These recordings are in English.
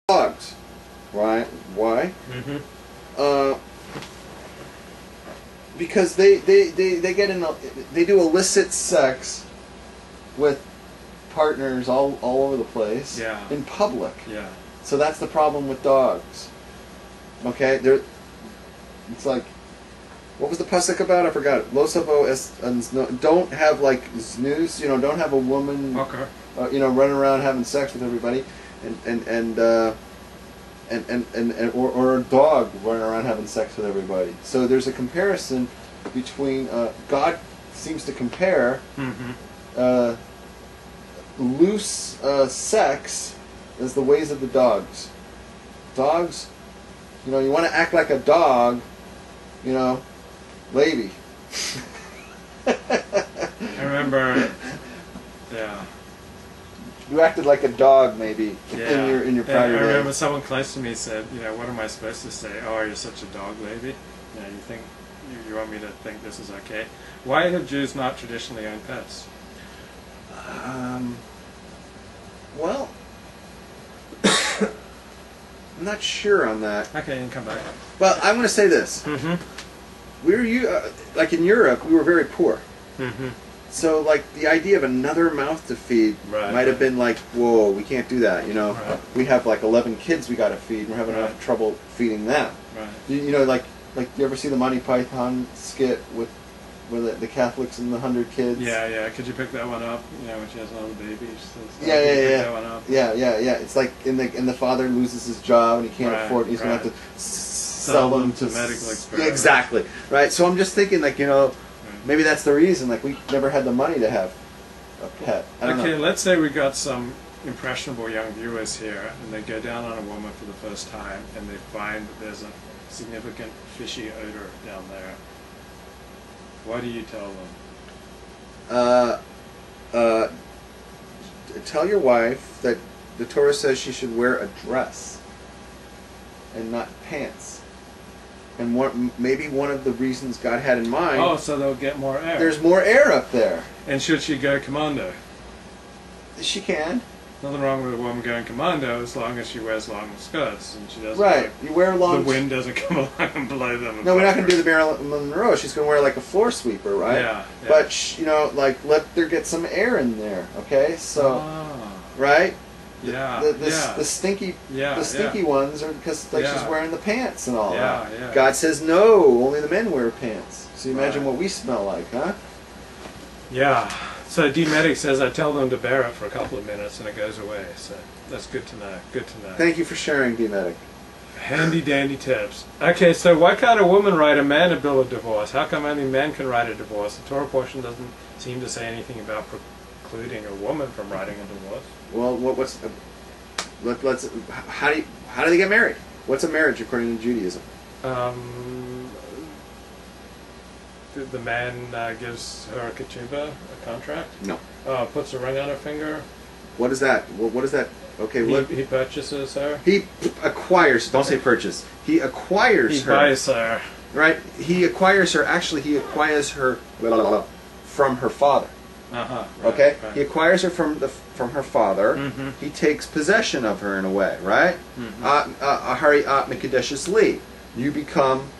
dogs. Right? Why? Because they get in they do illicit sex with partners all over the place in public. Yeah. So that's the problem with dogs. Okay, it's like, what was the pasuk about? I forgot. Lo savo es, don't have like znus, don't have a woman, running around having sex with everybody, or a dog running around having sex with everybody. So there's a comparison between God seems to compare loose sex as the ways of the dogs. Dogs, you want to act like a dog, lady. I remember, yeah. You acted like a dog, maybe, in your prior days. I remember someone close to me said, what am I supposed to say? Oh, you're such a dog, lady. You think you want me to think this is okay? Why have Jews not traditionally owned pets? Well, I'm not sure on that. Okay, you can come back. Well, I'm going to say this. Like in Europe, we were very poor. So, like, the idea of another mouth to feed might have been like, whoa, we can't do that, We have, like, 11 kids we got to feed, and we're having enough trouble feeding them. Like, you ever see the Monty Python skit with the Catholics and the 100 kids? Yeah. Could you pick that one up? When she has all the babies. Yeah. That one up? Yeah. It's like, and the father loses his job, and he can't afford it. He's going to have to sell them to medical experiments. Yeah, exactly. Right? So I'm just thinking, like, maybe that's the reason. Like, we never had the money to have a pet. I don't know. Let's say we got some impressionable young viewers here, and they go down on a woman for the first time, and they find that there's a significant fishy odor down there. What do you tell them? Tell your wife that the Torah says she should wear a dress and not pants. And maybe one of the reasons God had in mind... Oh, so they'll get more air. There's more air up there. And should she go commando? She can. Nothing wrong with a woman going commando as long as she wears long skirts and she doesn't. Right, you wear long. The wind doesn't come along and blow them. No, we're not going to do the Marilyn Monroe. She's going to wear like a floor sweeper, right? Yeah. But like let her get some air in there, okay? So, right? Yeah. The stinky ones are because she's wearing the pants and all that. Yeah. God says no, only the men wear pants. So you imagine what we smell like, huh? Yeah. So D-Medic says I tell them to bear it for a couple of minutes and it goes away. So that's good to know. Good to know. Thank you for sharing, D-Medic. Handy dandy tips. Okay, so why can't a woman write a man a bill of divorce? How come only men can write a divorce? The Torah portion doesn't seem to say anything about precluding a woman from writing a divorce. Well, how do they get married? What's a marriage according to Judaism? The man gives her a ketubah, a contract? No. Puts a ring on her finger? What is that? What is that? Okay, he purchases her? He acquires, don't say purchase. He acquires her. He buys her. Right? He acquires her, actually he acquires her from her father. Okay? Right. He acquires her from her father. He takes possession of her in a way, right? Ahari Mikadeshis Li. You become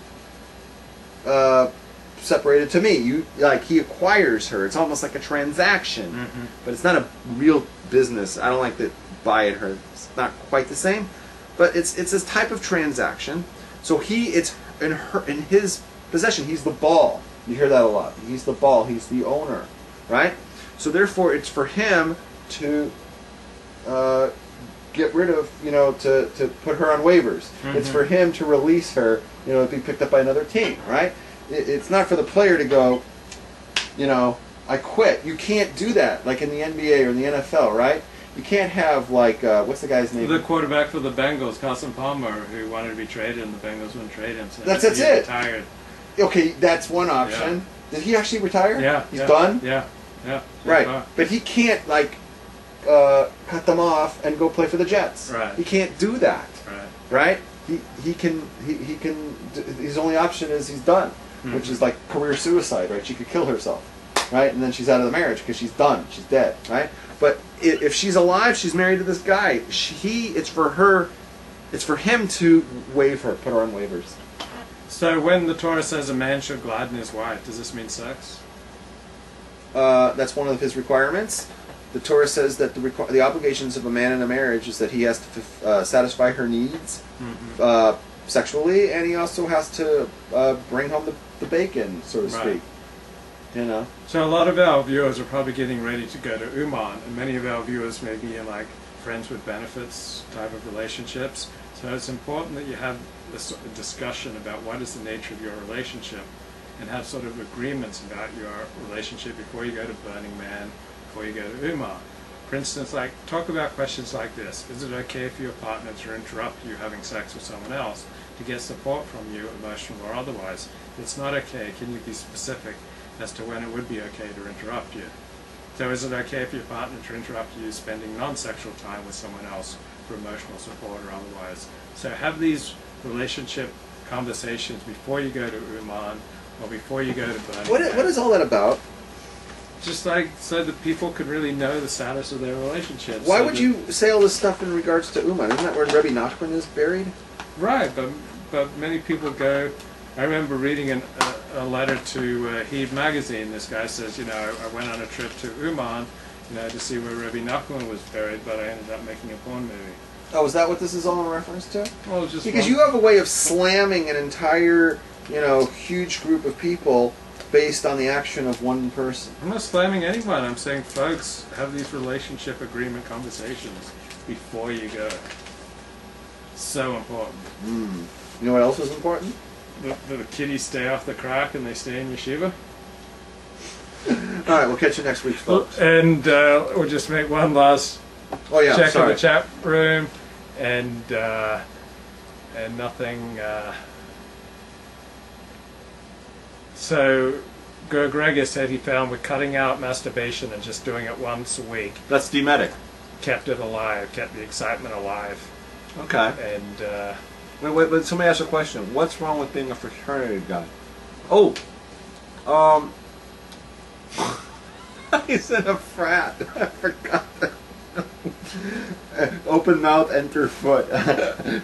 separated to me. He acquires her. It's almost like a transaction, but it's not a real business. I don't like to buy it. It's not quite the same, but it's this type of transaction. So it's in his possession. He's the ball. You hear that a lot. He's the ball. He's the owner, right? So therefore, it's for him to get rid of, to put her on waivers. It's for him to release her, to be picked up by another team, right? It's not for the player to go, I quit. You can't do that, like in the NBA or in the NFL, right? You can't have, like, what's the guy's name? The quarterback for the Bengals, Carson Palmer, who wanted to be traded, and the Bengals wouldn't trade him. So that's it. Retired. Okay, that's one option. Did he actually retire? Yeah. He's done? Yeah. Right. But he can't, cut them off and go play for the Jets. Right. He can't do that. Right. He can, his only option is he's done. Which is like career suicide, right? She could kill herself, right? And then she's out of the marriage because she's done. She's dead, right? But if she's alive, she's married to this guy. It's for her It's for him to waive her, put her on waivers. So when the Torah says a man should gladden his wife, does this mean sex? That's one of his requirements. The Torah says that the obligations of a man in a marriage is that he has to satisfy her needs sexually, and he also has to bring home the bacon, so to speak. You know. So a lot of our viewers are probably getting ready to go to Uman, and many of our viewers may be in like friends with benefits type of relationships. So it's important that you have this discussion about what is the nature of your relationship, and have sort of agreements about your relationship before you go to Burning Man, before you go to Uman. For instance, like talk about questions like this: is it okay for your partner to interrupt you having sex with someone else to get support from you, emotional or otherwise? If it's not okay, can you be specific as to when it would be okay to interrupt you? So is it okay for your partner to interrupt you spending non-sexual time with someone else for emotional support or otherwise? So have these relationship conversations before you go to Uman or before you go to Burning Man. What is all that about? Just like so that people could really know the status of their relationship. Why so would you say all this stuff in regards to Uman? Isn't that where Rebbe Nachman is buried? Right, but many people go. I remember reading a letter to Heave magazine. This guy says, you know, I went on a trip to Uman, you know, to see where Rebbe Nachman was buried, but I ended up making a porn movie. Oh, is that what this is all in reference to? Well, just because you have a way of slamming an entire, you know, huge group of people based on the action of one person. I'm not slamming anyone. I'm saying, folks, have these relationship agreement conversations before you go. So important. You know what else is important? The kiddies stay off the crack and they stay in yeshiva. All right, we'll catch you next week, folks. And we'll just make one last check in the chat room, and nothing. So Gregor said he found with cutting out masturbation and just doing it once a week. That's Demetic. Kept it alive, kept the excitement alive. Okay. And wait, but somebody asked a question. What's wrong with being a fraternity guy? He's in a frat. I forgot that. Open mouth, enter foot.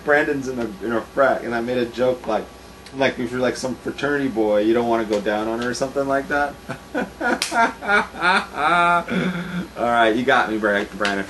Brandon's in a frat, and I made a joke like if you're like some fraternity boy, you don't want to go down on her or something like that. All right, you got me, Brandon.